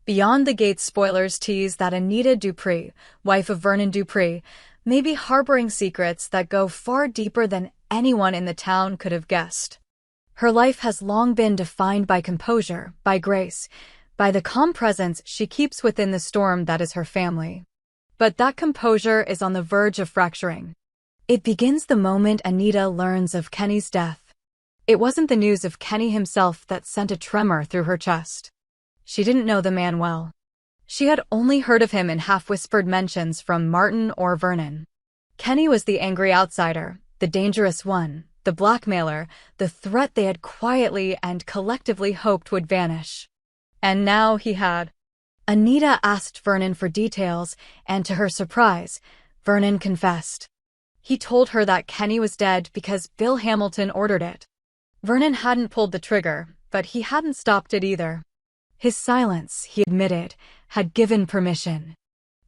Beyond the Gates spoilers tease that Anita Dupree, wife of Vernon Dupree, may be harboring secrets that go far deeper than anyone in the town could have guessed. Her life has long been defined by composure, by grace, by the calm presence she keeps within the storm that is her family. But that composure is on the verge of fracturing. It begins the moment Anita learns of Kenny's death. It wasn't the news of Kenny himself that sent a tremor through her chest. She didn't know the man well. She had only heard of him in half-whispered mentions from Martin or Vernon. Kenny was the angry outsider, the dangerous one, the blackmailer, the threat they had quietly and collectively hoped would vanish. And now he had. Anita asked Vernon for details, and to her surprise, Vernon confessed. He told her that Kenny was dead because Bill Hamilton ordered it. Vernon hadn't pulled the trigger, but he hadn't stopped it either. His silence, he admitted, had given permission.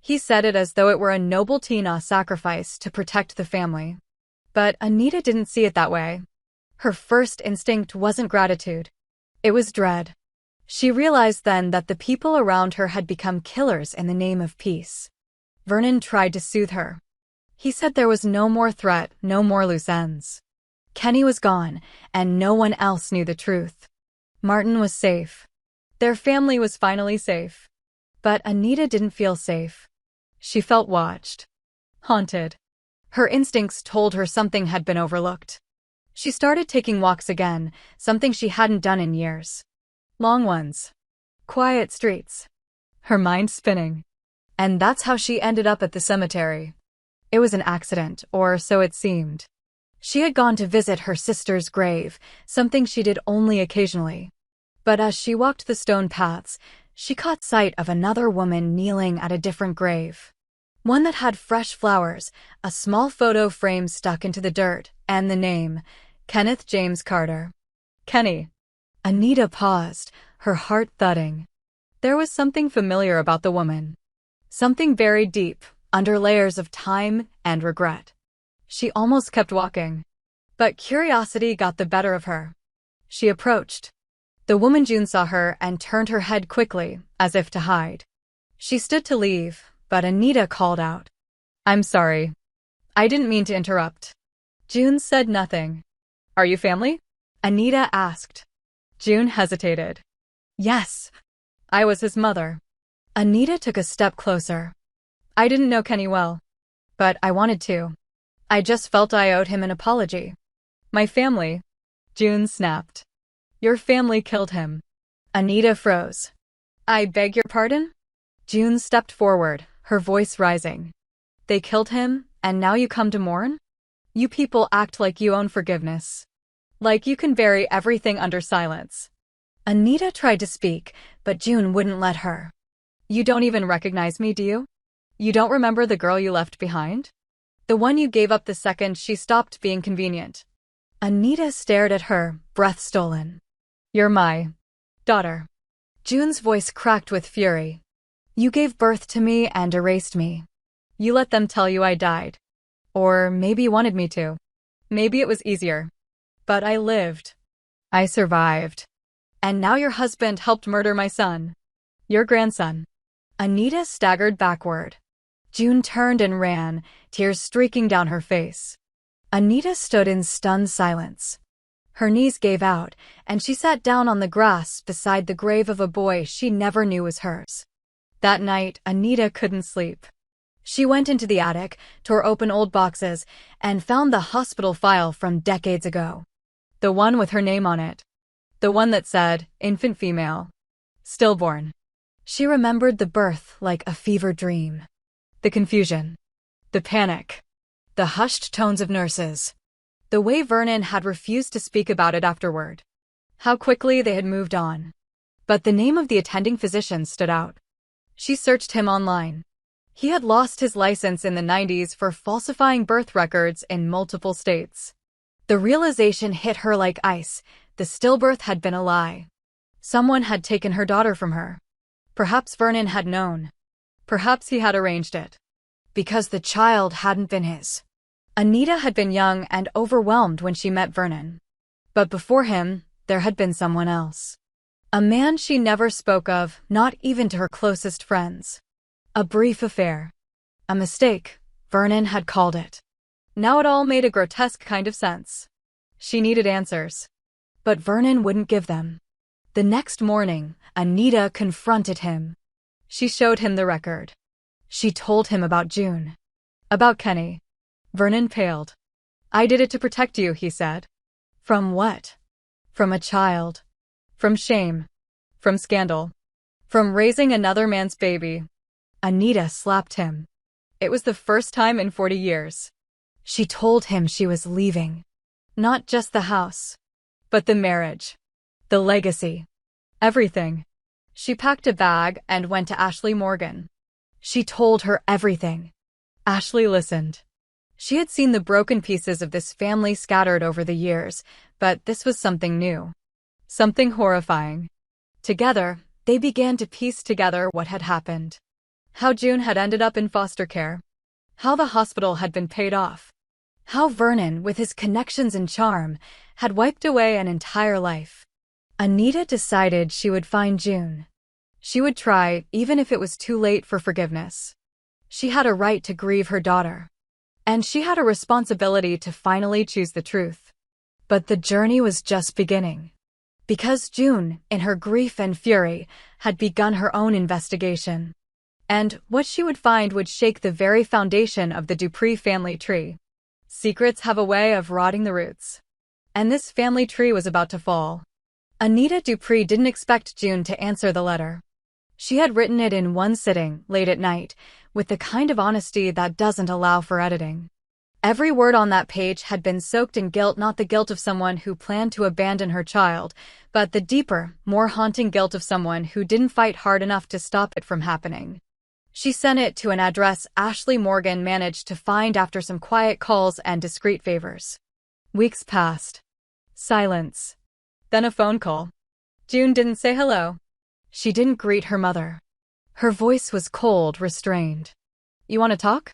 He said it as though it were a noble Tina sacrifice to protect the family. But Anita didn't see it that way. Her first instinct wasn't gratitude. It was dread. She realized then that the people around her had become killers in the name of peace. Vernon tried to soothe her. He said there was no more threat, no more loose ends. Kenny was gone, and no one else knew the truth. Martin was safe. Their family was finally safe. But Anita didn't feel safe. She felt watched. Haunted. Her instincts told her something had been overlooked. She started taking walks again, something she hadn't done in years. Long ones. Quiet streets. Her mind spinning. And that's how she ended up at the cemetery. It was an accident, or so it seemed. She had gone to visit her sister's grave, something she did only occasionally. But as she walked the stone paths, she caught sight of another woman kneeling at a different grave. One that had fresh flowers, a small photo frame stuck into the dirt, and the name, Kenneth James Carter. Kenny. Anita paused, her heart thudding. There was something familiar about the woman. Something buried deep, under layers of time and regret. She almost kept walking. But curiosity got the better of her. She approached. The woman June saw her and turned her head quickly, as if to hide. She stood to leave, but Anita called out. "I'm sorry. I didn't mean to interrupt." June said nothing. "Are you family?" Anita asked. June hesitated. "Yes. I was his mother." Anita took a step closer. "I didn't know Kenny well. But I wanted to. I just felt I owed him an apology. My family." June snapped. "Your family killed him." Anita froze. "I beg your pardon?" June stepped forward, her voice rising. "They killed him, and now you come to mourn? You people act like you own forgiveness. Like you can bury everything under silence." Anita tried to speak, but June wouldn't let her. "You don't even recognize me, do you? You don't remember the girl you left behind? The one you gave up the second she stopped being convenient?" Anita stared at her, breath stolen. "You're my daughter." June's voice cracked with fury. "You gave birth to me and erased me. You let them tell you I died. Or maybe you wanted me to. Maybe it was easier. But I lived. I survived. And now your husband helped murder my son. Your grandson." Anita staggered backward. June turned and ran, tears streaking down her face. Anita stood in stunned silence. Her knees gave out, and she sat down on the grass beside the grave of a boy she never knew was hers. That night, Anita couldn't sleep. She went into the attic, tore open old boxes, and found the hospital file from decades ago. The one with her name on it. The one that said, infant female. Stillborn. She remembered the birth like a fever dream. The confusion. The panic. The hushed tones of nurses. The way Vernon had refused to speak about it afterward. How quickly they had moved on. But the name of the attending physician stood out. She searched him online. He had lost his license in the 90s for falsifying birth records in multiple states. The realization hit her like ice. The stillbirth had been a lie. Someone had taken her daughter from her. Perhaps Vernon had known. Perhaps he had arranged it. Because the child hadn't been his. Anita had been young and overwhelmed when she met Vernon. But before him, there had been someone else. A man she never spoke of, not even to her closest friends. A brief affair. A mistake, Vernon had called it. Now it all made a grotesque kind of sense. She needed answers. But Vernon wouldn't give them. The next morning, Anita confronted him. She showed him the record. She told him about June. About Kenny. Vernon paled. "I did it to protect you," he said. From what? From a child. From shame. From scandal. From raising another man's baby. Anita slapped him. It was the first time in 40 years. She told him she was leaving. Not just the house, but the marriage. The legacy. Everything. She packed a bag and went to Ashley Morgan. She told her everything. Ashley listened. She had seen the broken pieces of this family scattered over the years, but this was something new. Something horrifying. Together, they began to piece together what had happened. How June had ended up in foster care. How the hospital had been paid off. How Vernon, with his connections and charm, had wiped away an entire life. Anita decided she would find June. She would try, even if it was too late for forgiveness. She had a right to grieve her daughter. And she had a responsibility to finally choose the truth. But the journey was just beginning. Because June, in her grief and fury, had begun her own investigation. And what she would find would shake the very foundation of the Dupree family tree. Secrets have a way of rotting the roots. And this family tree was about to fall. Anita Dupree didn't expect June to answer the letter. She had written it in one sitting, late at night, with the kind of honesty that doesn't allow for editing. Every word on that page had been soaked in guilt, not the guilt of someone who planned to abandon her child, but the deeper, more haunting guilt of someone who didn't fight hard enough to stop it from happening. She sent it to an address Ashley Morgan managed to find after some quiet calls and discreet favors. Weeks passed. Silence. Then a phone call. June didn't say hello. She didn't greet her mother. Her voice was cold, restrained. "You want to talk?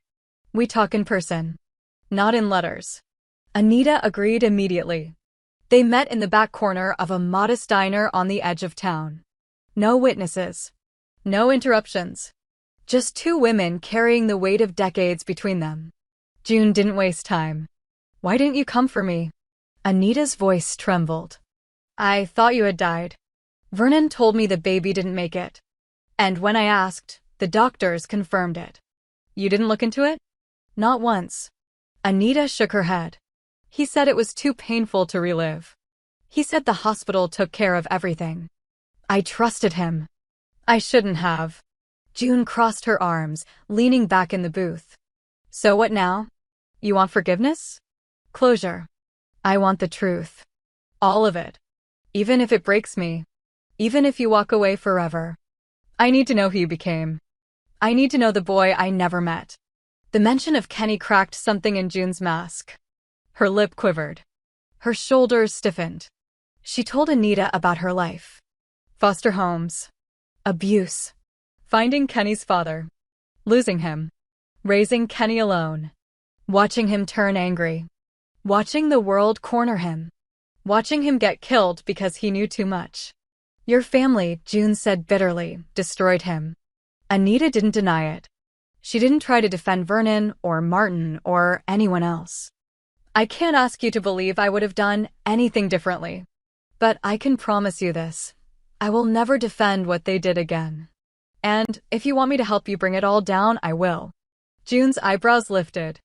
We talk in person. Not in letters." Anita agreed immediately. They met in the back corner of a modest diner on the edge of town. No witnesses. No interruptions. Just two women carrying the weight of decades between them. June didn't waste time. "Why didn't you come for me?" Anita's voice trembled. "I thought you had died. Vernon told me the baby didn't make it. And when I asked, the doctors confirmed it." "You didn't look into it?" "Not once." Anita shook her head. "He said it was too painful to relive. He said the hospital took care of everything. I trusted him. I shouldn't have." June crossed her arms, leaning back in the booth. "So what now? You want forgiveness? Closure?" "I want the truth. All of it. Even if it breaks me. Even if you walk away forever. I need to know who you became. I need to know the boy I never met." The mention of Kenny cracked something in June's mask. Her lip quivered. Her shoulders stiffened. She told Anita about her life. Foster homes. Abuse. Finding Kenny's father. Losing him. Raising Kenny alone. Watching him turn angry. Watching the world corner him. Watching him get killed because he knew too much. "Your family," June said bitterly, "destroyed him." Anita didn't deny it. She didn't try to defend Vernon or Martin or anyone else. "I can't ask you to believe I would have done anything differently. But I can promise you this. I will never defend what they did again. And if you want me to help you bring it all down, I will." June's eyebrows lifted.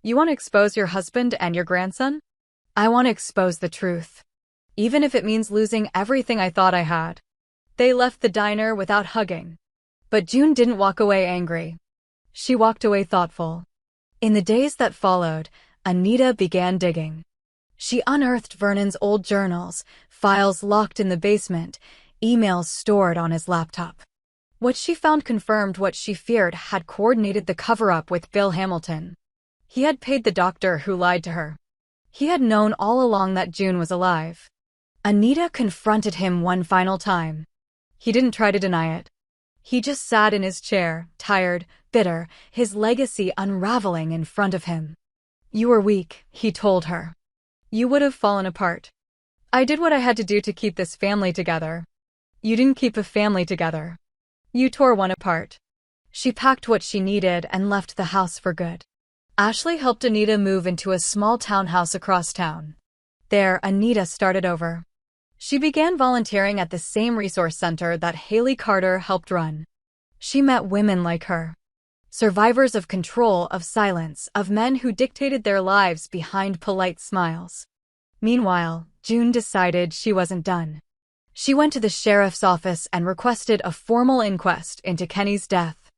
"You want to expose your husband and your grandson?" "I want to expose the truth. Even if it means losing everything I thought I had." They left the diner without hugging. But June didn't walk away angry. She walked away thoughtful. In the days that followed, Anita began digging. She unearthed Vernon's old journals, files locked in the basement, emails stored on his laptop. What she found confirmed what she feared had coordinated the cover-up with Bill Hamilton. He had paid the doctor who lied to her. He had known all along that June was alive. Anita confronted him one final time. He didn't try to deny it. He just sat in his chair, tired, bitter, his legacy unraveling in front of him. "You were weak," he told her. "You would have fallen apart. I did what I had to do to keep this family together. You didn't keep a family together. You tore one apart. She packed what she needed and left the house for good. Ashley helped Anita move into a small townhouse across town. There, Anita started over. She began volunteering at the same resource center that Haley Carter helped run. She met women like her. Survivors of control, of silence, of men who dictated their lives behind polite smiles. Meanwhile, June decided she wasn't done. She went to the sheriff's office and requested a formal inquest into Kenny's death.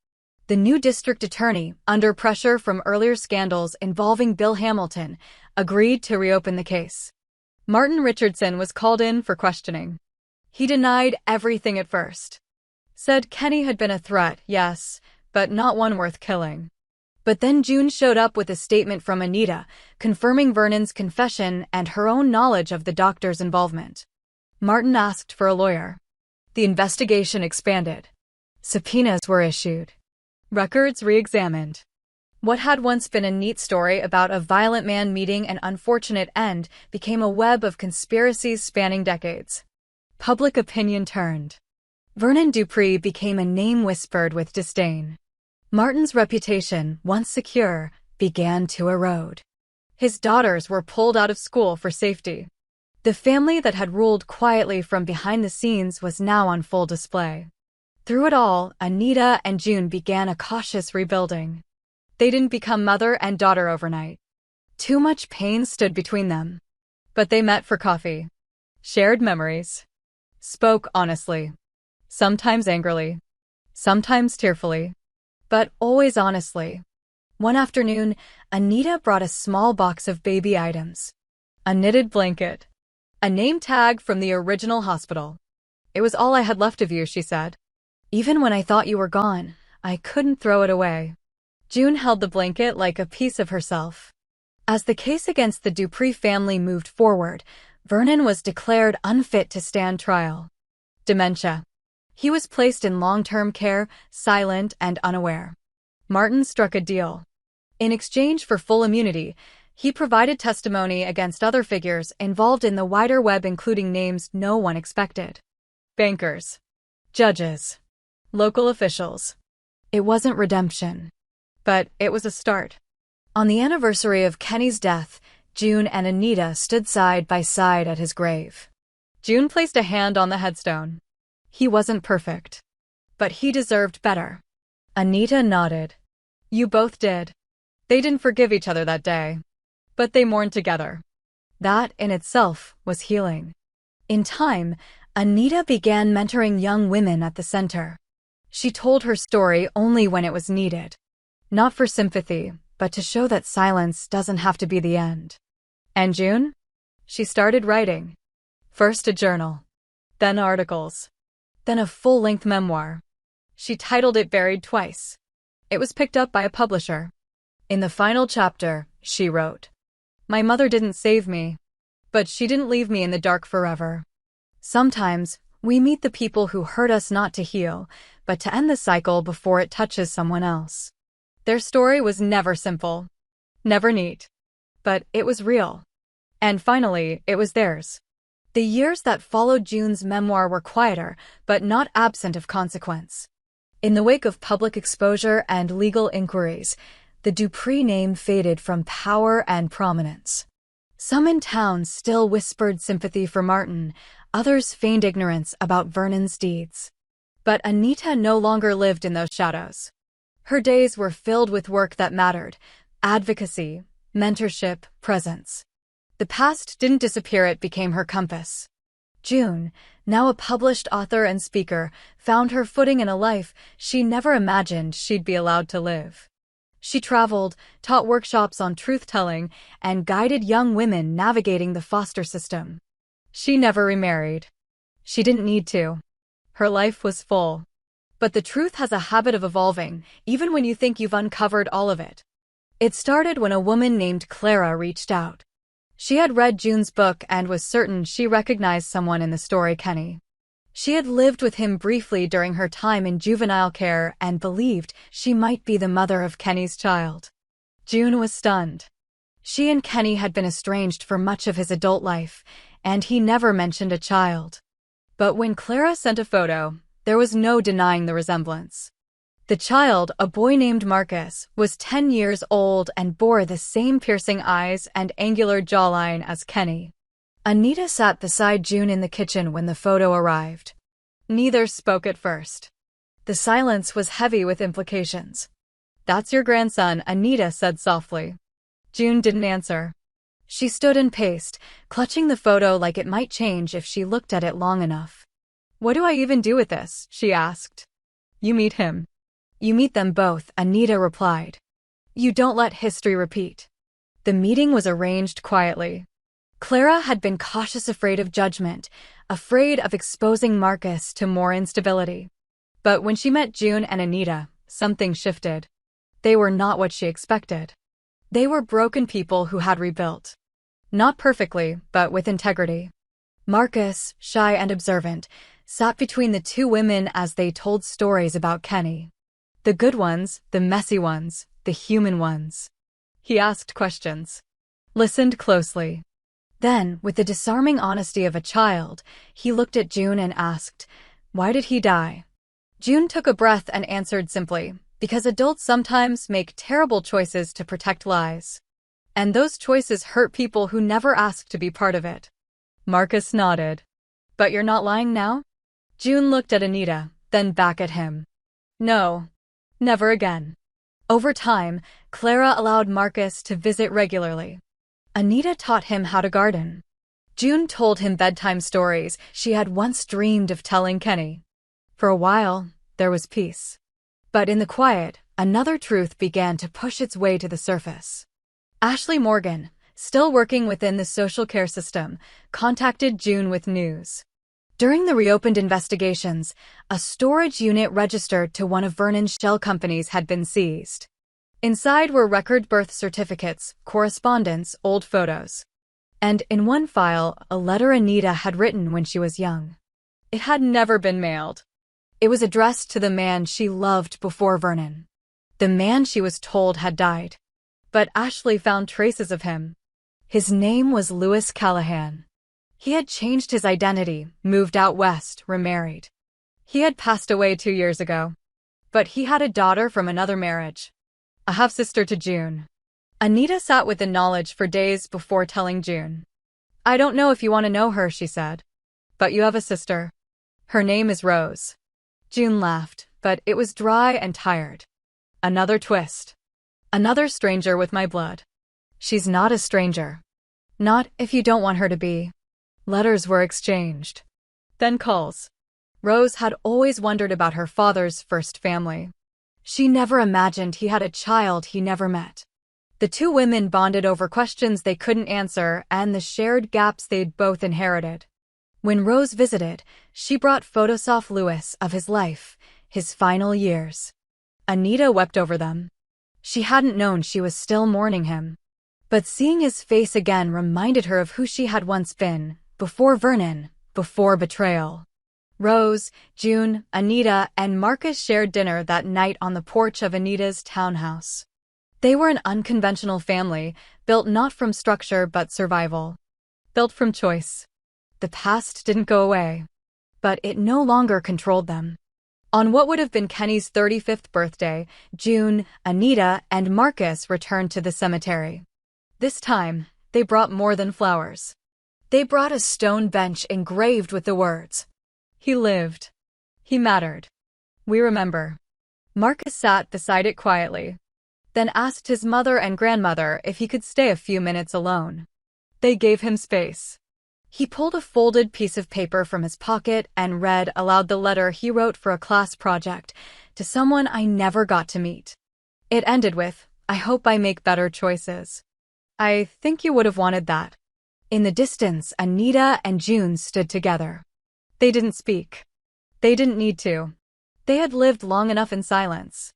The new district attorney, under pressure from earlier scandals involving Bill Hamilton, agreed to reopen the case. Martin Richardson was called in for questioning. He denied everything at first. Said Kenny had been a threat, yes, but not one worth killing. But then June showed up with a statement from Anita, confirming Vernon's confession and her own knowledge of the doctor's involvement. Martin asked for a lawyer. The investigation expanded. Subpoenas were issued. Records re-examined. What had once been a neat story about a violent man meeting an unfortunate end became a web of conspiracies spanning decades. Public opinion turned. Vernon Dupree became a name whispered with disdain. Martin's reputation, once secure, began to erode. His daughters were pulled out of school for safety. The family that had ruled quietly from behind the scenes was now on full display. Through it all, Anita and June began a cautious rebuilding. They didn't become mother and daughter overnight. Too much pain stood between them. But they met for coffee, shared memories, spoke honestly, sometimes angrily, sometimes tearfully, but always honestly. One afternoon, Anita brought a small box of baby items. A knitted blanket. A name tag from the original hospital. It was all I had left of you, she said. Even when I thought you were gone, I couldn't throw it away. June held the blanket like a piece of herself. As the case against the Dupree family moved forward, Vernon was declared unfit to stand trial. Dementia. He was placed in long-term care, silent and unaware. Martin struck a deal. In exchange for full immunity, he provided testimony against other figures involved in the wider web, including names no one expected. Bankers. Judges. Local officials. It wasn't redemption. But it was a start. On the anniversary of Kenny's death, June and Anita stood side by side at his grave. June placed a hand on the headstone. He wasn't perfect. But he deserved better. Anita nodded. You both did. They didn't forgive each other that day. But they mourned together. That, in itself, was healing. In time, Anita began mentoring young women at the center. She told her story only when it was needed. Not for sympathy, but to show that silence doesn't have to be the end. And June? She started writing. First a journal. Then articles. Then a full-length memoir. She titled it Buried Twice. It was picked up by a publisher. In the final chapter, she wrote, My mother didn't save me, but she didn't leave me in the dark forever. Sometimes, we meet the people who hurt us not to heal, but to end the cycle before it touches someone else. Their story was never simple, never neat, but it was real. And finally, it was theirs. The years that followed June's memoir were quieter, but not absent of consequence. In the wake of public exposure and legal inquiries, the Dupree name faded from power and prominence. Some in town still whispered sympathy for Martin, others feigned ignorance about Vernon's deeds. But Anita no longer lived in those shadows. Her days were filled with work that mattered: advocacy, mentorship, presence. The past didn't disappear, it became her compass. June, now a published author and speaker, found her footing in a life she never imagined she'd be allowed to live. She traveled, taught workshops on truth-telling, and guided young women navigating the foster system. She never remarried. She didn't need to. Her life was full. But the truth has a habit of evolving, even when you think you've uncovered all of it. It started when a woman named Clara reached out. She had read June's book and was certain she recognized someone in the story Kenny. She had lived with him briefly during her time in juvenile care and believed she might be the mother of Kenny's child. June was stunned. She and Kenny had been estranged for much of his adult life, and he never mentioned a child. But when Clara sent a photo, there was no denying the resemblance. The child, a boy named Marcus, was 10 years old and bore the same piercing eyes and angular jawline as Kenny. Anita sat beside June in the kitchen when the photo arrived. Neither spoke at first. The silence was heavy with implications. "That's your grandson," Anita said softly. June didn't answer. She stood and paced, clutching the photo like it might change if she looked at it long enough. "What do I even do with this?" she asked. "You meet him. You meet them both," Anita replied. "You don't let history repeat." The meeting was arranged quietly. Clara had been cautious, afraid of judgment, afraid of exposing Marcus to more instability. But when she met June and Anita, something shifted. They were not what she expected. They were broken people who had rebuilt. Not perfectly, but with integrity. Marcus, shy and observant, sat between the two women as they told stories about Kenny. The good ones, the messy ones, the human ones. He asked questions. Listened closely. Then, with the disarming honesty of a child, he looked at June and asked, "Why did he die?" June took a breath and answered simply, "Because adults sometimes make terrible choices to protect lies. And those choices hurt people who never asked to be part of it." Marcus nodded. "But you're not lying now?" June looked at Anita, then back at him. "No. Never again." Over time, Clara allowed Marcus to visit regularly. Anita taught him how to garden. June told him bedtime stories she had once dreamed of telling Kenny. For a while, there was peace. But in the quiet, another truth began to push its way to the surface. Ashley Morgan, still working within the social care system, contacted June with news. During the reopened investigations, a storage unit registered to one of Vernon's shell companies had been seized. Inside were record birth certificates, correspondence, old photos. And in one file, a letter Anita had written when she was young. It had never been mailed. It was addressed to the man she loved before Vernon. The man she was told had died. But Ashley found traces of him. His name was Lewis Callahan. He had changed his identity, moved out west, remarried. He had passed away 2 years ago. But he had a daughter from another marriage. A half-sister to June. Anita sat with the knowledge for days before telling June. "I don't know if you want to know her," she said. "But you have a sister. Her name is Rose." June laughed, but it was dry and tired. "Another twist. Another stranger with my blood." "She's not a stranger. Not if you don't want her to be." Letters were exchanged. Then calls. Rose had always wondered about her father's first family. She never imagined he had a child he never met. The two women bonded over questions they couldn't answer and the shared gaps they'd both inherited. When Rose visited, she brought photos of Lewis, of his life, his final years. Anita wept over them. She hadn't known she was still mourning him. But seeing his face again reminded her of who she had once been, before Vernon, before betrayal. Rose, June, Anita, and Marcus shared dinner that night on the porch of Anita's townhouse. They were an unconventional family, built not from structure but survival. Built from choice. The past didn't go away. But it no longer controlled them. On what would have been Kenny's 35th birthday, June, Anita, and Marcus returned to the cemetery. This time, they brought more than flowers. They brought a stone bench engraved with the words, "He lived. He mattered. We remember." Marcus sat beside it quietly, then asked his mother and grandmother if he could stay a few minutes alone. They gave him space. He pulled a folded piece of paper from his pocket and read aloud the letter he wrote for a class project to someone I never got to meet. It ended with, "I hope I make better choices." "I think you would have wanted that." In the distance, Anita and June stood together. They didn't speak. They didn't need to. They had lived long enough in silence.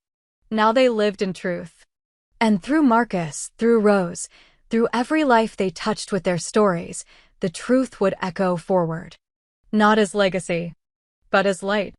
Now they lived in truth. And through Marcus, through Rose, through every life they touched with their stories, the truth would echo forward. Not as legacy, but as light.